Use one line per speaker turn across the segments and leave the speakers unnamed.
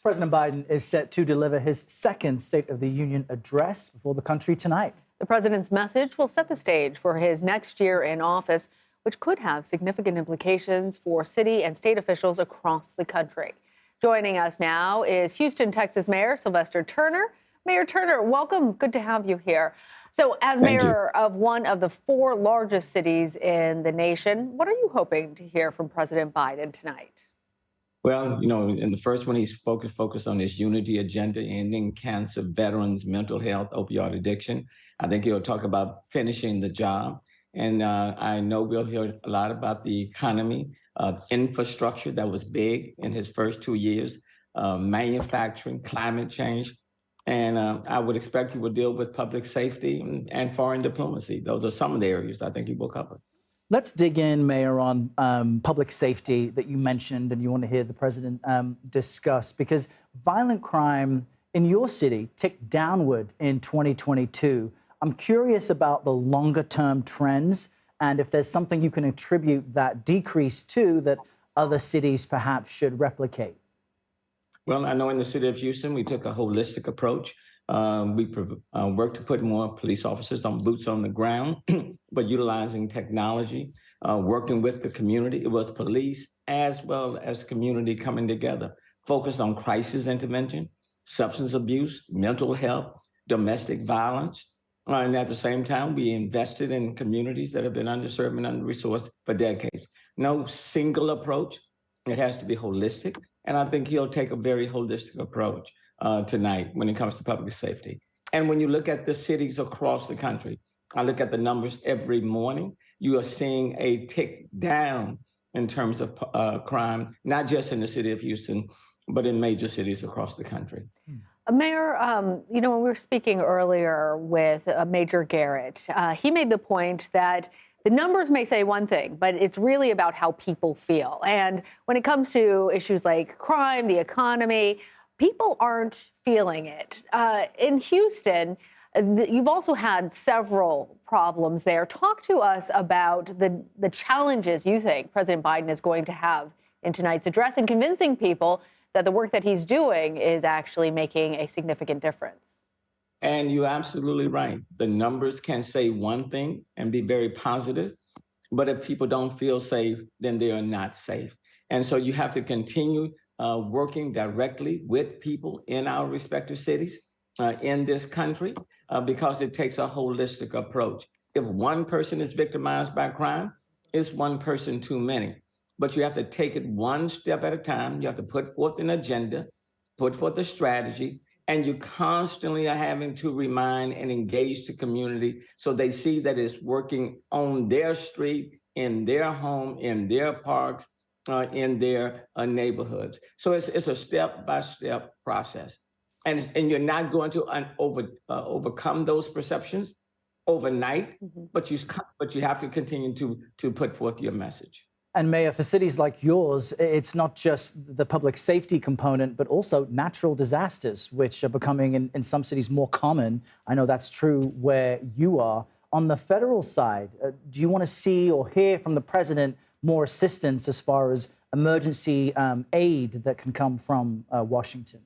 President Biden is set to deliver his second State of the Union address before the country tonight.
The president's message will set the stage for his next year in office, which could have significant implications for city and state officials across the country. Joining us now is Houston, Texas Mayor Sylvester Turner. Mayor Turner, welcome. Good to have you here. So as mayor of one of the four largest cities in the nation, what are you hoping to hear from President Biden tonight?
Well, in the first one, he's focused on his unity agenda, ending cancer, veterans, mental health, opioid addiction. I think he'll talk about finishing the job. And I know we'll hear a lot about the economy, infrastructure that was big in his first 2 years, manufacturing, climate change. And I would expect he will deal with public safety and foreign diplomacy. Those are some of the areas I think he will cover.
Let's dig in, Mayor, on public safety that you mentioned and you want to hear the president discuss, because violent crime in your city ticked downward in 2022. I'm curious about the longer term trends and if there's something you can attribute that decrease to that other cities perhaps should replicate.
Well, I know in the city of Houston, we took a holistic approach. We worked to put more police officers on boots on the ground, but utilizing technology, working with the community. It was police as well as community coming together, focused on crisis intervention, substance abuse, mental health, domestic violence. And at the same time, we invested in communities that have been underserved and under-resourced for decades. No single approach. It has to be holistic. And I think he'll take a very holistic approach tonight when it comes to public safety. And when you look at the cities across the country, I look at the numbers every morning, you are seeing a tick down in terms of crime, not just in the city of Houston, but in major cities across the country.
Mayor, when we were speaking earlier with Major Garrett, he made the point that the numbers may say one thing, but it's really about how people feel. And when it comes to issues like crime, the economy, people aren't feeling it. In Houston, you've also had several problems there. Talk to us about the challenges you think President Biden is going to have in tonight's address and convincing people that the work that he's doing is actually making a significant difference.
And you're absolutely right. The numbers can say one thing and be very positive, but if people don't feel safe, then they are not safe. And so you have to continue working directly with people in our respective cities, in this country, because it takes a holistic approach. If one person is victimized by crime, it's one person too many. But you have to take it one step at a time. You have to put forth an agenda, put forth a strategy, and you constantly are having to remind and engage the community so they see that it's working on their street, in their home, in their parks, in their neighborhoods. So it's a step-by-step process. And you're not going to overcome those perceptions overnight, but you have to continue to put forth your message.
And Mayor, for cities like yours, it's not just the public safety component, but also natural disasters, which are becoming in some cities more common. I know that's true where you are. On the federal side, do you want to see or hear from the president more assistance as far as emergency aid that can come from Washington?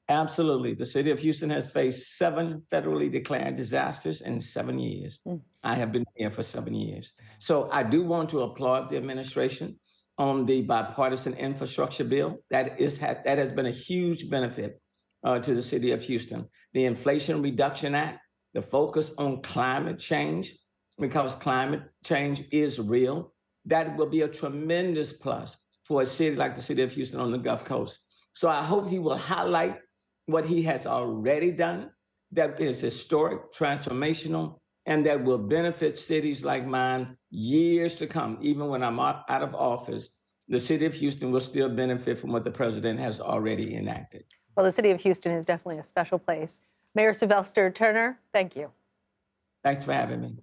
Absolutely. The city of Houston has faced 7 federally declared disasters in 7 years. I have been here for 7 years. So I do want to applaud the administration on the bipartisan infrastructure bill. That has been a huge benefit to the city of Houston. The Inflation Reduction Act, the focus on climate change, because climate change is real. That will be a tremendous plus for a city like the city of Houston on the Gulf Coast. So I hope he will highlight what he has already done that is historic, transformational, and that will benefit cities like mine years to come. Even when I'm out of office, the city of Houston will still benefit from what the president has already enacted.
Well, the city of Houston is definitely a special place. Mayor Sylvester Turner, thank you.
Thanks for having me.